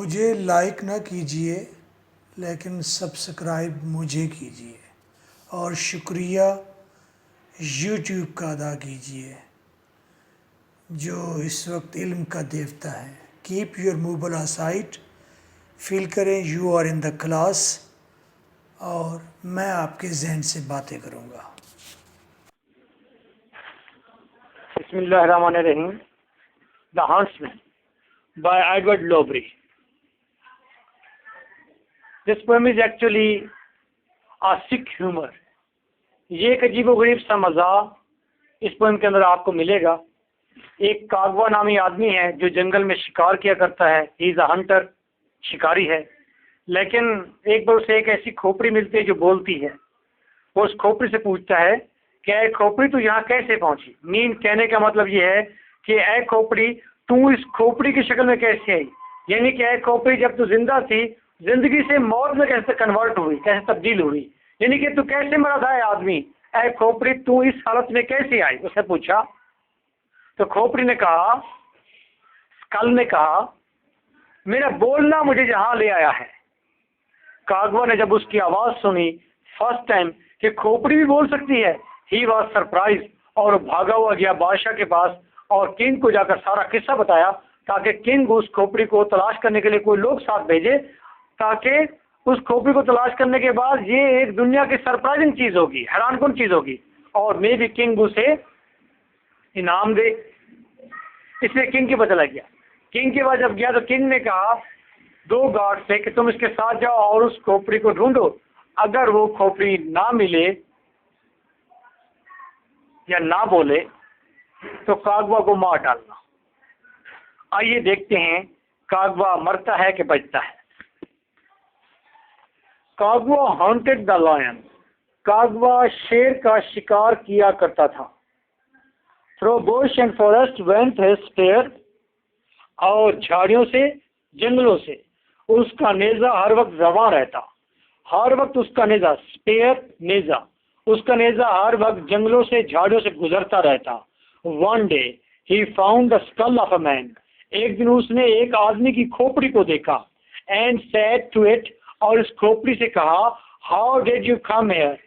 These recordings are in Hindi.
मुझे लाइक ना कीजिए लेकिन सब्सक्राइब मुझे कीजिए और शुक्रिया यूट्यूब का अदा कीजिए जो इस वक्त इल्म का देवता है। Keep your mobile aside, feel करें you are in the class और मैं आपके जहन से बातें करूँगा। Bismillahirrahmanirrahim. The Huntsman by Edward Lowbury. This poem is actually a sick humor. ये एक अजीबोगरीब सा मज़ा इस पोएम के अंदर आपको मिलेगा। एक कागवा नामी आदमी है जो जंगल में शिकार किया करता है। ही इज़ अ हंटर, शिकारी है। लेकिन एक बार उसे एक ऐसी खोपड़ी मिलती है जो बोलती है। वो उस खोपड़ी से पूछता है कि ऐ खोपड़ी तू यहाँ कैसे पहुंची। मीन कहने का मतलब ये है कि ऐ खोपड़ी तू इस खोपड़ी की शक्ल में कैसे आई, यानी कि ऐ खोपड़ी जब तू जिंदा थी जिंदगी से मौत में कैसे कन्वर्ट हुई, कैसे तब्दील हुई, यानी कि तू कैसे मरा था आदमी, ऐ खोपड़ी तू इस हालत में कैसे आई, उसने पूछा। तो खोपड़ी ने कहा, स्कल ने कहा, मेरा बोलना मुझे जहां ले आया है। कागवा ने जब उसकी आवाज सुनी फर्स्ट टाइम कि खोपड़ी भी बोल सकती है, ही वॉज सरप्राइज और भागा हुआ गया बादशाह के पास और किंग को जाकर सारा किस्सा बताया ताकि किंग उस खोपड़ी को तलाश करने के लिए कोई लोग साथ भेजे, ताकि उस खोपड़ी को तलाश करने के बाद ये एक दुनिया की सरप्राइजिंग चीज होगी, हैरानकुन चीज होगी और मे भी किंग उसे इनाम दे। इसलिए किंग के पता लग गया। किंग के पास जब गया तो किंग ने कहा दो गार्ड से कि तुम इसके साथ जाओ और उस खोपड़ी को ढूंढो। अगर वो खोपड़ी ना मिले या ना बोले तो कागवा को मार डालना। आइए देखते हैं कागवा मरता है कि बचता है। Kagwa hunted the lion. Kagwa शेर का शिकार किया करता था। Through bush and forest went his spear. और झाड़ियों से, जंगलों से उसका नेजा हर वक्त रवां रहता। हर वक्त उसका नेजा, स्पेयर नेजा, उसका नेजा हर वक्त जंगलों से, झाड़ियों से गुजरता रहता। One day he found the skull of a man. एक दिन उसने एक आदमी की खोपड़ी को देखा। एंड सेड टू इट, और इस खोपड़ी से कहा, how did you come here.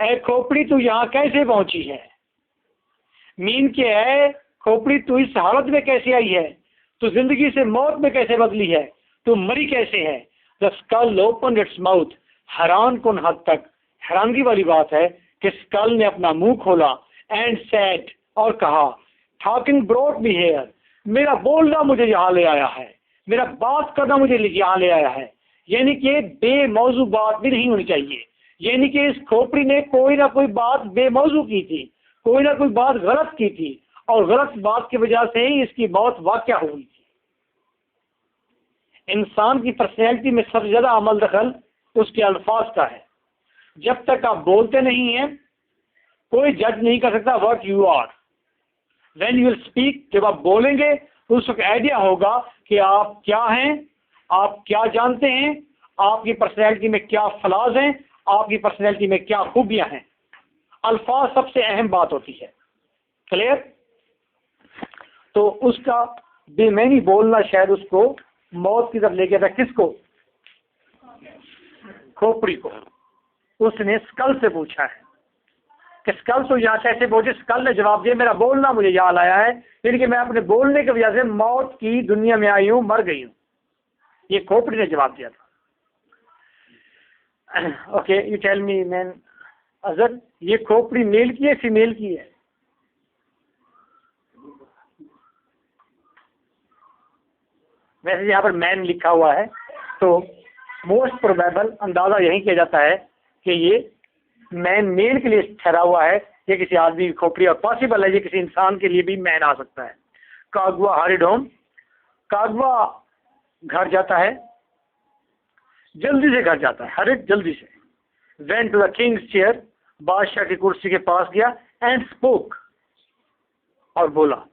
ए खोपड़ी तू यहाँ कैसे पहुंची है। मीन के है खोपड़ी तू इस हालत में कैसे आई है, तू जिंदगी से मौत में कैसे बदली है, तू मरी कैसे है। The skull open its mouth. हैरान कुन हद तक हैरानगी वाली बात है कि स्कल ने अपना मुंह खोला। एंड सेड, और कहा, टॉकिंग ब्रॉट मी हियर। मेरा बोलना मुझे यहाँ ले आया है, मेरा बात करना मुझे यहाँ ले आया है। यानी कि बेमौजू बात भी नहीं होनी चाहिए। यानी कि इस खोपड़ी ने कोई ना कोई बात बेमौजू की थी, कोई ना कोई बात गलत की थी और गलत बात की वजह से ही इसकी मौत वाक़या हुई थी। इंसान की पर्सनैलिटी में सबसे ज्यादा अमल दखल उसके अल्फाज का है। जब तक आप बोलते नहीं हैं कोई जज नहीं कर सकता what you are. When you will speak, जब आप बोलेंगे तो उस वक्त आइडिया होगा कि आप क्या हैं, आप क्या जानते हैं, आपकी पर्सनैलिटी में क्या फलाज हैं, आपकी पर्सनैलिटी में क्या खूबियां हैं। अल्फाज सबसे अहम बात होती है। क्लियर। तो उसका बेमैनी बोलना शायद उसको मौत की तरफ ले गया था। किसको? खोपड़ी को। उसने स्कल से पूछा है कि स्कल तो यहाँ कैसे पहुंचे। स्कल ने जवाब दिया, मेरा बोलना मुझे यहाँ लाया है, यानी कि मैं अपने बोलने की वजह से मौत की दुनिया में आई हूँ, मर गई हूँ। ये खोपड़ी ने जवाब दिया था। Okay, you tell me man अजर, ये खोपड़ी मेल की है फीमेल की है? वैसे यहाँ पर मैन लिखा हुआ है तो मोस्ट प्रोबेबल अंदाजा यही किया जाता है कि ये मैन मेल के लिए ठहरा हुआ है। ये किसी आदमी की खोपड़ी, और पॉसिबल है ये किसी इंसान के लिए भी मैन आ सकता है। कागवा हरिड होम। कागवा घर जाता है, जल्दी से घर जाता है। हरिड जल्दी से। Went to the king's chair, बादशाह की कुर्सी के पास गया। एंड स्पोक, और बोला,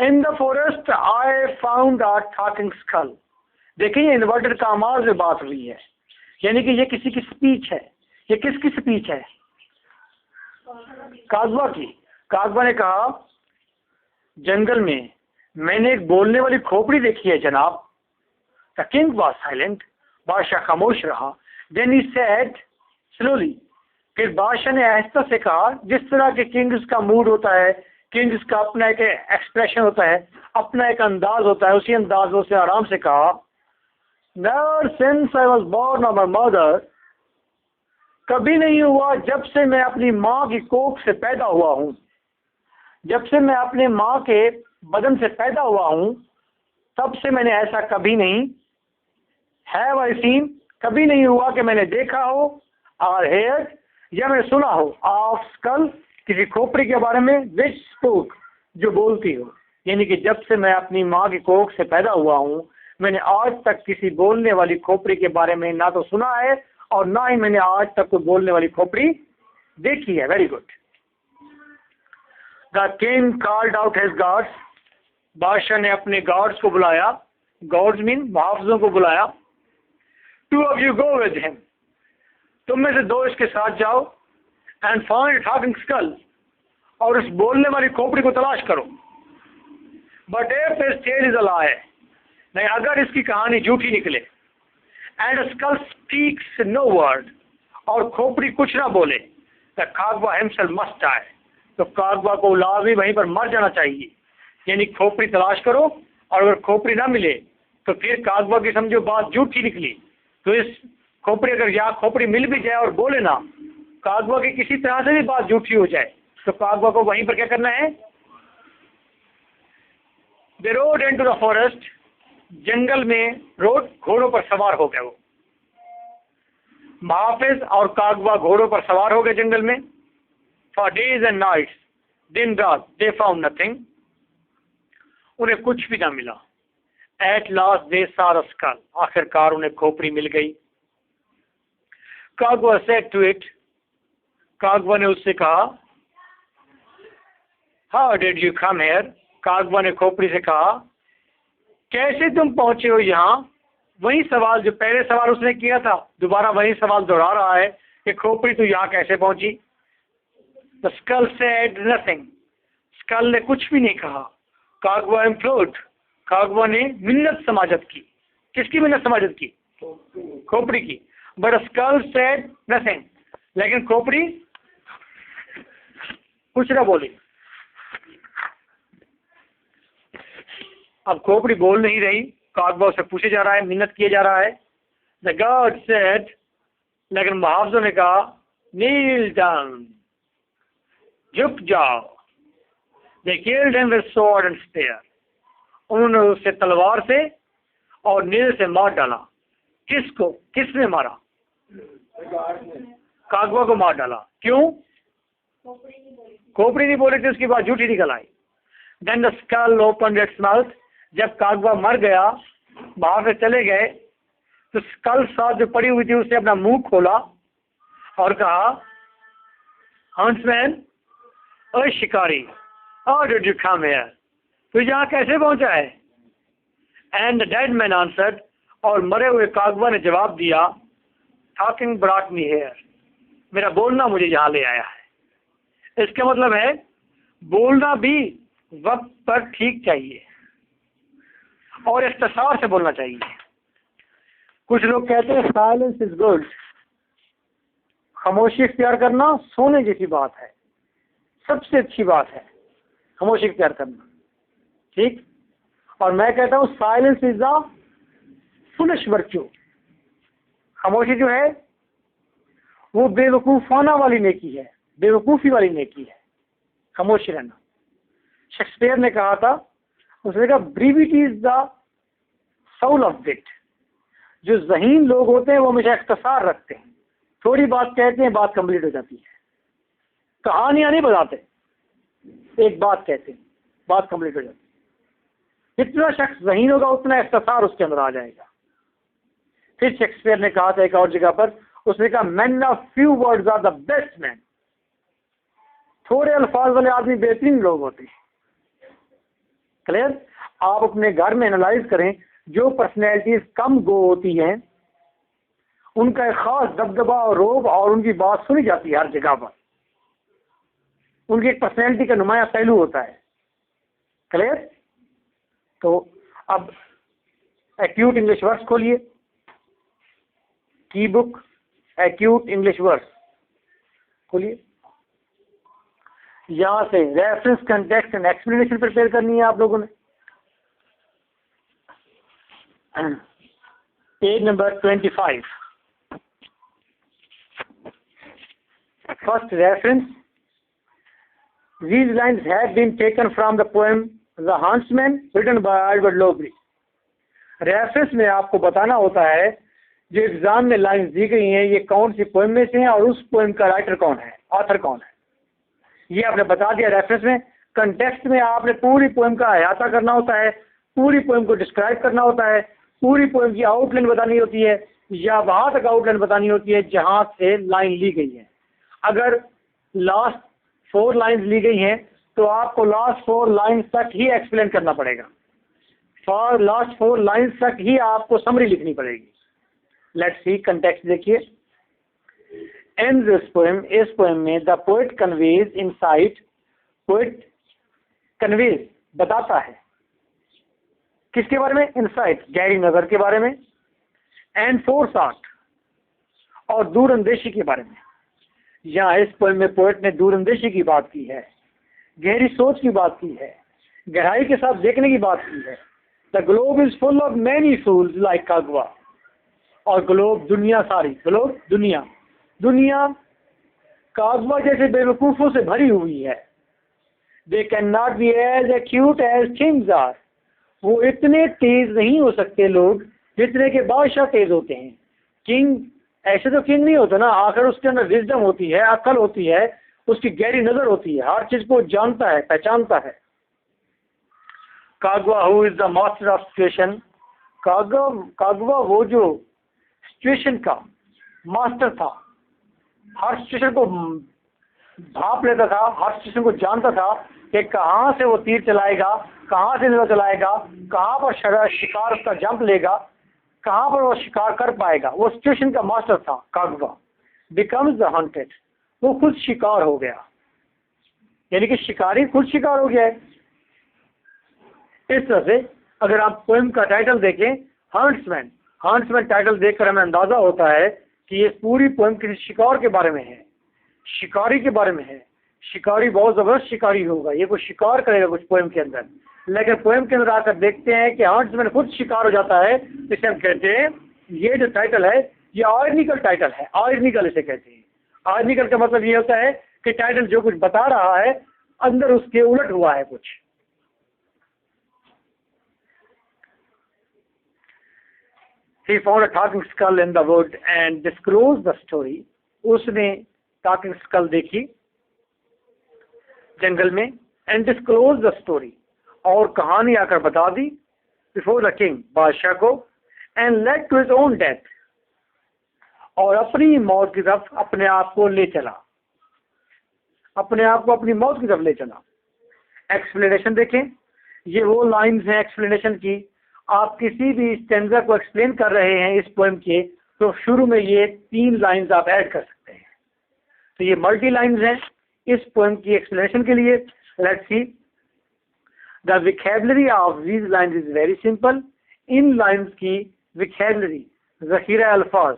in the forest I found a talking skull. देखिए इन्वर्टेड कामाज में बात हुई है, यानी कि ये किसी की स्पीच है। ये किसकी स्पीच है? कागवा की। कागवा ने कहा, जंगल में मैंने एक बोलने वाली खोपड़ी देखी है जनाब। द किंग वॉज साइलेंट, बादशाह खामोश रहा। देन ही सेड स्लोली, फिर बादशाह ने आहिस्ता से कहा, जिस तरह के किंग्स का मूड होता है, किंग्स का अपना एक एक्सप्रेशन होता है, अपना एक अंदाज होता है, उसी अंदाज में उसने आराम से कहा, never since I was born of my mother, कभी नहीं हुआ जब से मैं अपनी माँ की कोख से पैदा हुआ हूँ, जब से मैं अपने माँ के बदन से पैदा हुआ हूँ, तब से मैंने ऐसा कभी नहीं, हैव आई सीन, कभी नहीं हुआ कि मैंने देखा हो, और हेयर, या मैंने सुना हो, ऑफ स्कल, किसी खोपड़ी के बारे में, विच स्पोक, जो बोलती हो। यानी कि जब से मैं अपनी माँ की कोख से पैदा हुआ हूँ, मैंने आज तक किसी बोलने वाली खोपड़ी के बारे में ना तो सुना है और ना ही मैंने आज तक कोई बोलने वाली खोपड़ी देखी है। Very good. The king called out his guards, बादशाह ने अपने गार्ड्स को बुलाया, गार्ड्स मीन मुहाफिजों को बुलाया। Two of you go with him, तुम में से दो इसके साथ जाओ, एंड फाइंड टॉकिंग स्कल, और उस बोलने वाली खोपड़ी को तलाश करो। But if his tale is a lie, नहीं अगर इसकी कहानी झूठी निकले, and skull speaks no word, और खोपड़ी कुछ ना बोले, the Kagwa himself must die, तो कागवा को लाजमी वहीं पर मर जाना चाहिए। यानी खोपड़ी तलाश करो, और अगर खोपड़ी ना मिले तो फिर कागवा की समझो बात झूठी निकली, तो इस खोपड़ी अगर यहाँ खोपड़ी मिल भी जाए और बोले ना, कागवा की किसी तरह से भी बात झूठी हो जाए, तो कागवा को वहीं पर क्या करना है। दे रोड इनटू द फॉरेस्ट, जंगल में रोड, घोड़ों पर सवार हो गए वो मुहाफिज और कागवा घोड़ों पर सवार हो गए जंगल में। फॉर डेज एंड नाइट्स, दिन रात, दे फाउंड नथिंग, उन्हें कुछ भी ना मिला। At last they saw the skull, आखिरकार उन्हें खोपड़ी मिल गई। Kagwa said to it, Kagwa ने उससे कहा, how did you come here, Kagwa ने खोपड़ी से कहा, कैसे तुम पहुंचे हो यहाँ। वही सवाल जो पहले सवाल उसने किया था, दोबारा वही सवाल दोहरा रहा है कि खोपड़ी तू यहाँ कैसे पहुंची। The skull said nothing, skull ने कुछ भी नहीं कहा। कागवा इम्प्लोर्ड, कागवा ने मिन्नत समाजत की। किसकी मिन्नत समाजत की? खोपड़ी की। बट स्कल सेड नथिंग, लेकिन खोपड़ी कुछ ना बोली। अब खोपड़ी बोल नहीं रही, कागवा उसे पूछे जा रहा है, मिन्नत किए जा रहा है। द गॉड सेड, लेकिन मुहाफिजों ने कहा, नील डाउन, झुक जाओ। They killed him with sword and spear, उन्होंने उसे तलवार से और नील से मार डाला। किसको? किसने मारा? कागवा को मार डाला। क्यों? खोपड़ी नहीं बोली थी, उसकी बात झूठी निकल आई। Then the skull opened its mouth, जब कागवा मर गया, बाहर से चले गए, तो स्कल साथ जो पड़ी हुई थी उसने अपना मुंह खोला और कहा, हंट्समैन, ओए शिकारी, how did you come here, तू यहाँ कैसे पहुंचा है। And the dead man answered, और मरे हुए कागवा ने जवाब दिया, टॉकिंग ब्रॉट मी हियर, मेरा बोलना मुझे यहाँ ले आया है। इसका मतलब है बोलना भी वक्त पर ठीक चाहिए और इख्तिसार से बोलना चाहिए। कुछ लोग कहते हैं साइलेंस इज गुड, खामोशी इख्तियार करना सोने जैसी बात है, सबसे अच्छी बात है खामोशी इख्तियार करना, ठीक। और मैं कहता हूँ silence is the foolish virtue, खामोशी जो है वो बेवकूफ़ाना वाली नेकी है, बेवकूफ़ी वाली नेकी है खामोशी रहना। शेक्सपियर ने कहा था, उसने कहा ब्रीविटी इज द सोल ऑफ विट, जो ज़हीन लोग होते हैं वो हमेशा इख्तिसार रखते हैं, थोड़ी बात कहते हैं, बात कंप्लीट हो जाती है, कहानियां नहीं बताते, एक बात कहते हैं, बात कंप्लीट हो जाती है। जितना शख्स ज़हीन होगा उतना इख्तिसार उसके अंदर आ जाएगा। फिर शेक्सपियर ने कहा था एक और जगह पर, उसने कहा man of few words are the best man, थोड़े अल्फाज वाले आदमी बेहतरीन लोग होते हैं। क्लियर? आप अपने घर में एनालाइज करें, जो पर्सनैलिटीज कम गो होती हैं उनका एक खास दबदबा और रोब और उनकी बात सुनी जाती है हर जगह पर, उनकी एक पर्सनैलिटी का नुमाया पहलू होता है। क्लियर? तो अब एक्यूट इंग्लिश वर्ड्स खोलिए, की बुक एक्यूट इंग्लिश वर्ड्स खोलिए। यहां से reference, context and explanation prepare करनी है आप लोगों ने। Page number 25, first reference. These lines have been taken from the poem The Huntsman written by Edward Lowbury। Reference में आपको बताना होता है जो एग्जाम में लाइंस दी गई हैं ये कौन सी पोएम में से हैं और उस पोएम का राइटर कौन है, ऑथर कौन है, ये आपने बता दिया रेफरेंस में। कंटेक्स्ट में आपने पूरी पोएम का अहाता करना होता है, पूरी पोएम को डिस्क्राइब करना होता है, पूरी पोएम की आउटलाइन बतानी होती है या वहां तक आउटलाइन बतानी होती है जहां से लाइन ली गई है। अगर लास्ट 4 लाइन्स ली गई हैं तो आपको लास्ट 4 लाइन्स तक ही एक्सप्लेन करना पड़ेगा, फॉर लास्ट 4 लाइन्स तक ही आपको समरी लिखनी पड़ेगी। लेट्स सी कंटेक्स्ट देखिए। इन दिस पोएम, इस पोएम में the poet conveys insight, poet conveys बताता है किसके बारे में, इनसाइट गहरी नजर के बारे में, एंड फोरथॉट और दूरअंदेशी के बारे में। यहाँ इस पोएम में पोएट ने दूरअंदेशी की बात की है, गहरी सोच की बात की है, गहराई के साथ देखने की बात की है। The globe is full of many fools like Kagwa, और ग्लोब दुनिया सारी, ग्लोब दुनिया, दुनिया कागवा जैसे बेवकूफों से भरी हुई है। They can not be as acute as kings are, वो इतने तेज नहीं हो सकते लोग जितने के बादशाह तेज होते हैं। किंग ऐसे तो किंग नहीं होता ना, आखिर उसके अंदर विजडम होती है, अक्ल होती है, उसकी गहरी नजर होती है, हर चीज को जानता है, पहचानता है। Kagwa who is the master of situation, Kagwa वो जो सिचुएशन का मास्टर था, हर सिचुएशन को भाप लेता था, हर सिचुएशन को जानता था कि कहाँ से वो तीर चलाएगा, कहाँ से नहीं चलाएगा, कहाँ पर शिकार उसका जंप लेगा, कहाँ पर वो शिकार कर पाएगा। वो सिचुएशन का मास्टर था कागवा। बिकम्स द हंटेड, वो खुद शिकार हो गया, यानी कि शिकारी खुद शिकार हो गया है। इस तरह से अगर आप पोएम का टाइटल देखें हंट्समैन, हंट्समैन टाइटल देखकर हमें अंदाजा होता है कि ये पूरी पोएम किसी शिकार के बारे में है, शिकारी के बारे में है। शिकारी बहुत जबरदस्त शिकारी होगा, ये कोई शिकार करेगा कुछ पोएम के अंदर। लेकिन पोएम के अंदर आकर देखते हैं कि हंट्समैन खुद शिकार हो जाता है, इसे हम कहते हैं, ये जो टाइटल है ये आयरनिकल टाइटल है, आयरनिकल इसे कहते हैं। आयरनिकल का मतलब ये होता है कि टाइटल जो कुछ बता रहा है अंदर उसके उलट हुआ है कुछ। He found a talking skull in the wood and disclosed the story। उसने talking skull देखी जंगल में, and disclosed the story, और कहानी आकर बता दी before the king, बादशाह को, and led to his own death, और अपनी मौत की तरफ अपने आप को ले चला, अपने आप को अपनी मौत की तरफ ले चला। एक्सप्लेनेशन देखें, ये वो लाइंस हैं एक्सप्लेनेशन की। आप किसी भी स्टेंजा को एक्सप्लेन कर रहे हैं इस पोएम के, तो शुरू में ये 3 लाइंस आप ऐड कर सकते हैं। तो ये मल्टी लाइंस हैं इस पोएम की एक्सप्लेनेशन के लिए। Let's see, the vocabulary of these lines is very simple. In lines की विकेबलरी, जखीरा अल्फाज,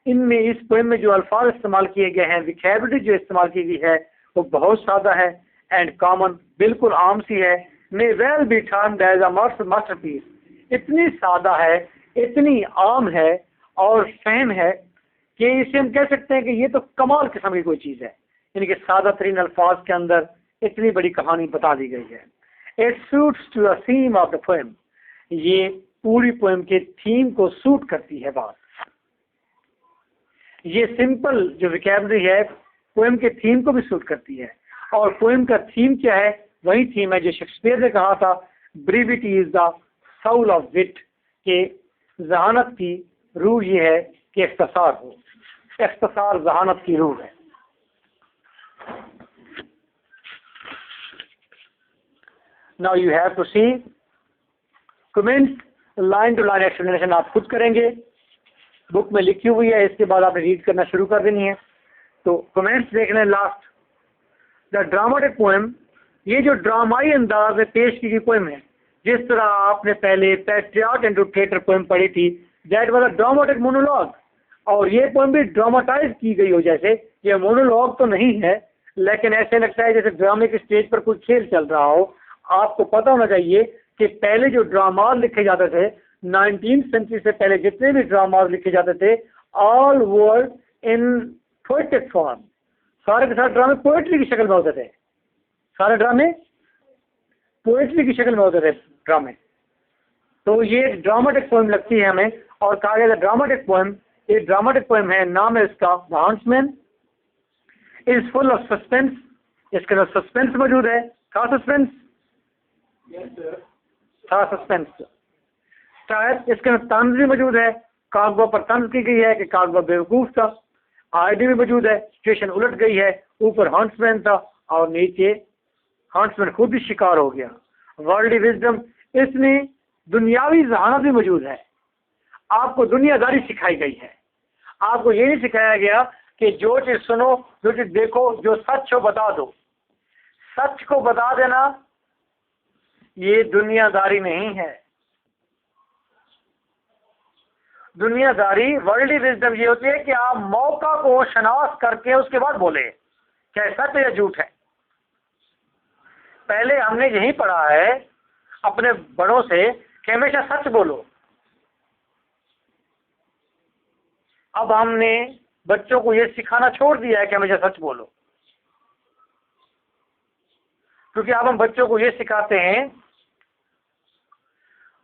इनमें इस पोएम में जो अल्फाज इस्तेमाल किए गए हैं, विकेबलरी जो इस्तेमाल की गई है वो बहुत सादा है एंड कॉमन, बिल्कुल आम सी है। May well be termed as a masterpiece, इतनी सादा है, इतनी आम है और फहम है कि इसे हम कह सकते हैं कि ये तो कमाल किस्म की कोई चीज़ है, यानी कि सादा तरीन अल्फाज के अंदर इतनी बड़ी कहानी बता दी गई है। It suits to the theme of the poem, ये पूरी पोएम के थीम को सूट करती है बात। ये सिंपल जो विकेबलरी है पोएम के थीम को भी सूट करती है। और पोएम का थीम क्या है? वही थीम है जो शेक्सपियर ने कहा था, ब्रीविटी इज द साउल ऑफ विट, के जहानत की रूह ये है कि इख्तिसार हो, इख्तिसार जहानत की रूह है। Now you have to see comment, line to line explanation आप खुद करेंगे, बुक में लिखी हुई है, इसके बाद आपने रीड करना शुरू कर देनी है। तो कमेंट्स देख लें लास्ट। द ड्रामेटिक पोएम, ये जो ड्रामाई अंदाज में पेश की गई पोएम है, जिस तरह आपने पहले पैट्रियट इनटू थिएटर पोएम पढ़ी थी, that was a dramatic monologue, और ये पोएम भी ड्रामेटाइज की गई हो। जैसे ये मोनोलॉग तो नहीं है, लेकिन ऐसे लगता है जैसे ड्रामे के स्टेज पर कोई खेल चल रहा हो। आपको पता होना चाहिए कि पहले जो ड्रामाज लिखे जाते थे 19th सेंचुरी से पहले जितने भी ड्रामाज लिखे जाते थे, all were in poetic form. सारे के सारे ड्रामे पोएट्री की शक्ल में होते थे, सारे ड्रामे पोएट्री की शक्ल में होते थे ड्रामे। तो ये ड्रामेटिक पोएम लगती है हमें, और कहा गया ड्रामेटिक पोएम, ये ड्रामेटिक पोएम है, नाम है इसका the huntsman, is full of suspense. इसके अंदर सस्पेंस मौजूद है। था सस्पेंस? था सस्पेंस। शायद इसके अंदर तंज भी मौजूद है, कागवा पर तंज की गई है कि कागवा बेवकूफ था। आईडी भी मौजूद है, सिचुएशन उलट गई है, ऊपर हंट्समैन था और नीचे हंट्समैन खुद ही शिकार हो गया। वर्ल्डली विजडम, इसमें दुनियावी जहानत भी मौजूद है। आपको दुनियादारी सिखाई गई है। आपको ये नहीं सिखाया गया कि जो चीज सुनो, जो चीज देखो, जो सच हो बता दो। सच को बता देना ये दुनियादारी नहीं है। दुनियादारी, वर्ल्डली विजडम ये होती है कि आप मौका को शनाख्त करके उसके बाद बोले क्या सच या झूठ है। पहले हमने यही पढ़ा है अपने बड़ों से कि हमेशा सच बोलो। अब हमने बच्चों को यह सिखाना छोड़ दिया है कि हमेशा सच बोलो, क्योंकि अब हम बच्चों को यह सिखाते हैं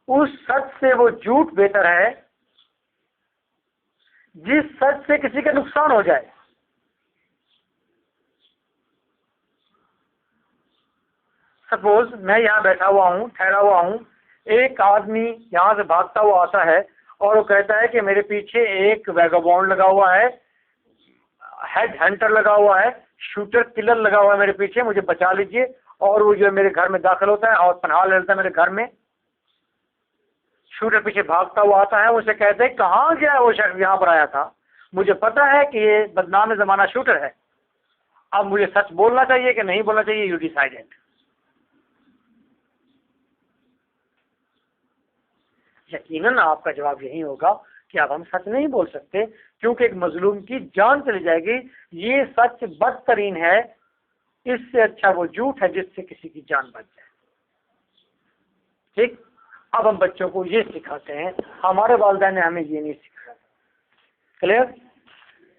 उस सच से वो झूठ बेहतर है जिस सच से किसी का नुकसान हो जाए। सपोज मैं यहाँ बैठा हुआ हूँ, ठहरा हुआ हूँ, एक आदमी यहाँ से भागता हुआ आता है और वो कहता है कि मेरे पीछे एक वैगाबॉन्ड लगा हुआ है, हेड हंटर लगा हुआ है, शूटर किलर लगा हुआ है मेरे पीछे, मुझे बचा लीजिए। और वो जो है मेरे घर में दाखिल होता है और पनाह लेता है मेरे घर में। शूटर पीछे भागता हुआ आता है, उसे कहते हैं कहाँ गया वो शख्स यहाँ पर आया था, मुझे पता है कि ये बदनाम जमाना शूटर है, अब मुझे सच बोलना चाहिए कि नहीं बोलना चाहिए, यू डिसाइड इट। यकीनन आपका जवाब यही होगा कि अब हम सच नहीं बोल सकते, क्योंकि एक मजलूम की जान चली जाएगी। ये सच बदतरीन है, इससे अच्छा वो झूठ है जिससे किसी की जान बच जाए। ठीक, अब हम बच्चों को ये सिखाते हैं, हमारे वालिदैन ने हमें ये नहीं सिखाया। क्लियर?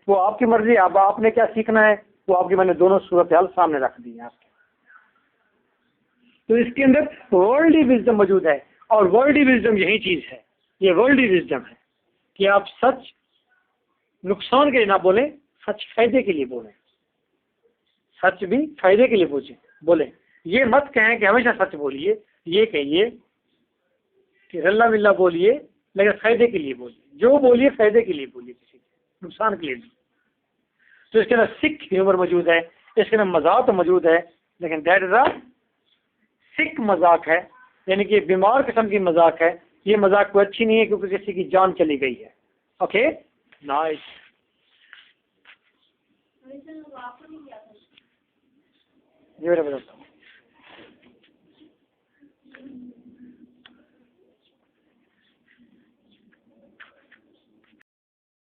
वो आपकी मर्जी, अब आपने क्या सीखना है वो आपकी, मैंने दोनों सूरत हाल सामने रख दी है आपके। तो इसके अंदर वर्ल्डली विजडम मौजूद है, और वर्ल्डली विजडम यही चीज है, ये वर्ल्डली विजडम है कि आप सच नुकसान के लिए ना बोले, सच फायदे के लिए बोले। सच भी फायदे के लिए बोले। ये मत कहें कि हमेशा सच बोलिए, ये कहिए कि रल्ला मिल्ला बोलिए, लेकिन फायदे के लिए बोलिए। जो बोलिए फायदे के लिए बोलिए, किसी के नुकसान के लिए नहीं। तो इसके अंदर सिख ह्यूमर मौजूद है, इसके अंदर मजाक तो मौजूद है, लेकिन दैट इज अ सिख मजाक है, यानी कि बीमार किस्म की मजाक है। ये मजाक कोई अच्छी नहीं है क्योंकि किसी की जान चली गई है। Okay, nice. ये मेरा बताता हूँ।